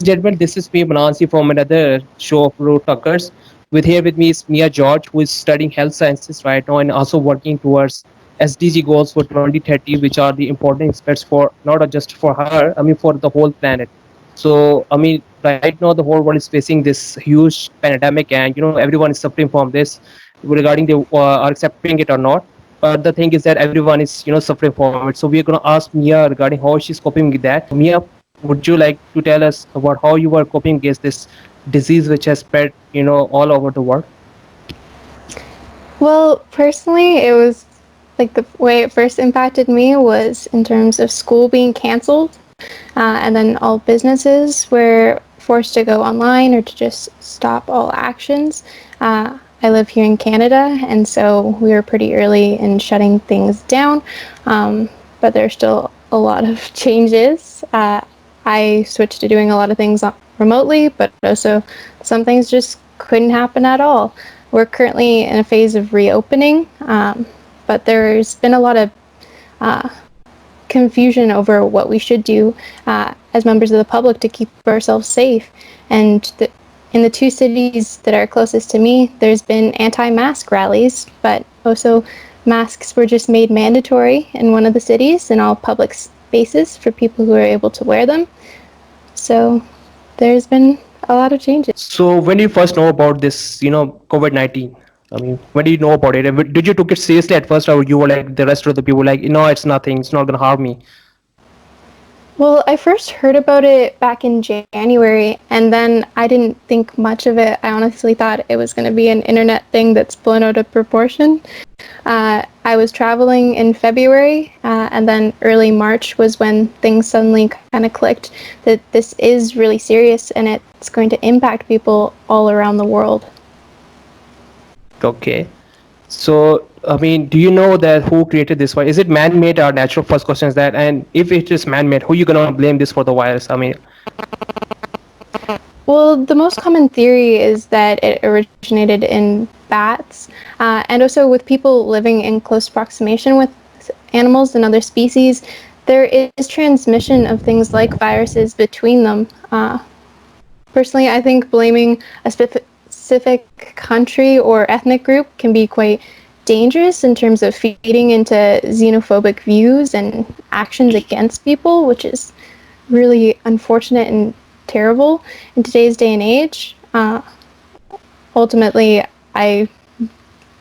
and gentlemen, this is me, Manansi, from another show of Road Talkers. Here with me is Mia George, who is studying health sciences right now and also working towards SDG goals for 2030, which are the important aspects for not just for her, I mean for the whole planet. So, I mean, right now the whole world is facing this huge pandemic, and everyone is suffering from this, regarding they are accepting it or not. But the thing is that everyone is suffering from it. So we're gonna ask Mia regarding how she's coping with that. So Mia, would you like to tell us about how you were coping against this disease which has spread, all over the world? Well, personally, it was like the way it first impacted me was in terms of school being canceled, and then all businesses were forced to go online or to just stop all actions. I live here in Canada, and so we were pretty early in shutting things down, but there's still a lot of changes. I switched to doing a lot of things remotely, but also some things just couldn't happen at all. We're currently in a phase of reopening, but there's been a lot of uh, confusion over what we should do as members of the public to keep ourselves safe. And in the two cities that are closest to me, there's been anti-mask rallies, but also masks were just made mandatory in one of the cities in all public spaces for people who are able to wear them. So there's been a lot of changes. So when did you first know about this, COVID-19? I mean, when did you know about it? And did you took it seriously at first, or you were like the rest of the people, like, it's nothing, it's not gonna harm me? Well, I first heard about it back in January, and then I didn't think much of it. I honestly thought it was going to be an internet thing that's blown out of proportion. I was traveling in February, and then early March was when things suddenly kind of clicked that this is really serious and it's going to impact people all around the world. Okay. So, I mean, do you know that who created this virus? Is it man-made or natural? First question is that, and if it is man-made, who you gonna blame this for the virus? I mean, Well, the most common theory is that it originated in bats, and also with people living in close proximation with animals and other species. There is transmission of things like viruses between them. Personally, I think blaming a specific country or ethnic group can be quite dangerous in terms of feeding into xenophobic views and actions against people, which is really unfortunate and terrible in today's day and age. Ultimately, I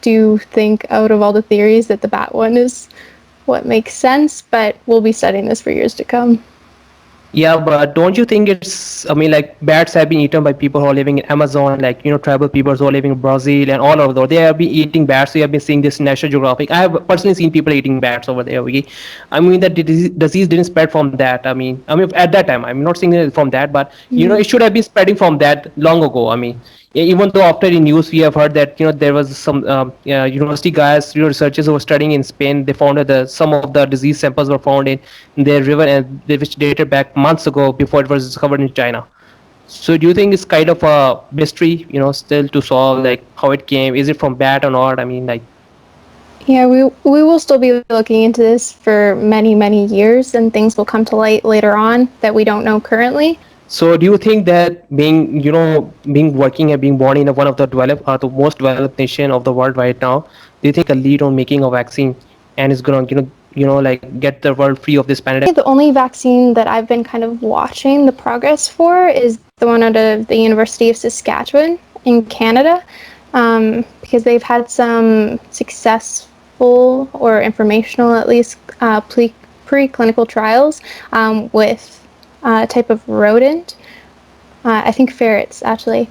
do think out of all the theories that the bat one is what makes sense, but we'll be studying this for years to come. yeah, but don't you think it's? I mean, like bats have been eaten by people who are living in Amazon, like tribal people who are living in Brazil and all over there. They have been eating bats. We have been seeing this in National Geographic. I have personally seen people eating bats over there. Okay, I mean that disease didn't spread from that. I mean at that time, I'm not saying it from that, but it should have been spreading from that long ago. I mean, even though after in news we have heard that there was some university guys, researchers who were studying in Spain. They found that some of the disease samples were found in their river, and which dated back months ago before it was discovered in China. So do you think it's kind of a mystery, still to solve, like how it came? Is it from bat or not? I mean, like. Yeah, we will still be looking into this for many, many years, and things will come to light later on that we don't know currently. So do you think that being working and being born in one of the most developed nation of the world right now, do you think a lead on making a vaccine and is gonna like get the world free of this pandemic? The only vaccine that I've been kind of watching the progress for is the one out of the University of Saskatchewan in Canada, because they've had some successful or informational, at least, preclinical trials with a type of rodent. I think ferrets, actually.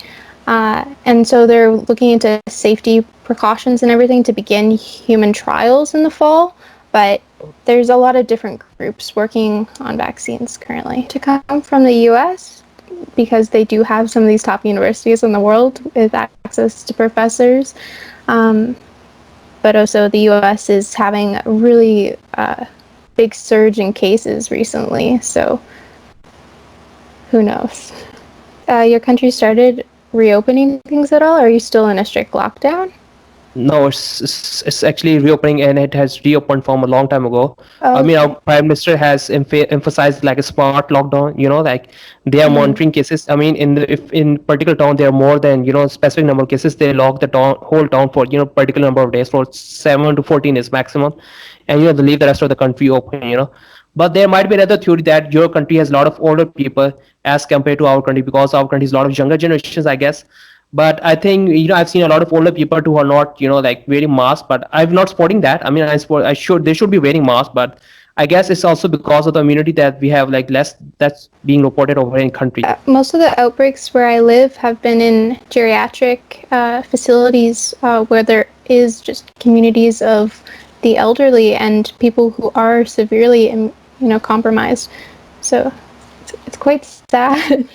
And so they're looking into safety precautions and everything to begin human trials in the fall. But there's a lot of different groups working on vaccines currently to come from the US, because they do have some of these top universities in the world with access to professors. But also the US is having a really big surge in cases recently. So who knows? Your country started reopening things at all? Or are you still in a strict lockdown? No, it's actually reopening, and it has reopened from a long time ago. I mean, our Okay. prime minister has emphasized like a smart lockdown. Like they are Mm-hmm. monitoring cases. I mean, if in particular town there are more than specific number of cases, they lock the whole town for particular number of days, for 7 to 14 days maximum, and they leave the rest of the country open. But there might be another theory that your country has a lot of older people as compared to our country, because our country is a lot of younger generations, I guess. But I think I've seen a lot of older people who are not like wearing masks, but I'm not supporting that. I mean, I should they should be wearing masks, but I guess it's also because of the immunity that we have, like less that's being reported over in country. Most of the outbreaks where I live have been in geriatric facilities where there is just communities of the elderly and people who are severely, compromised. So it's quite sad.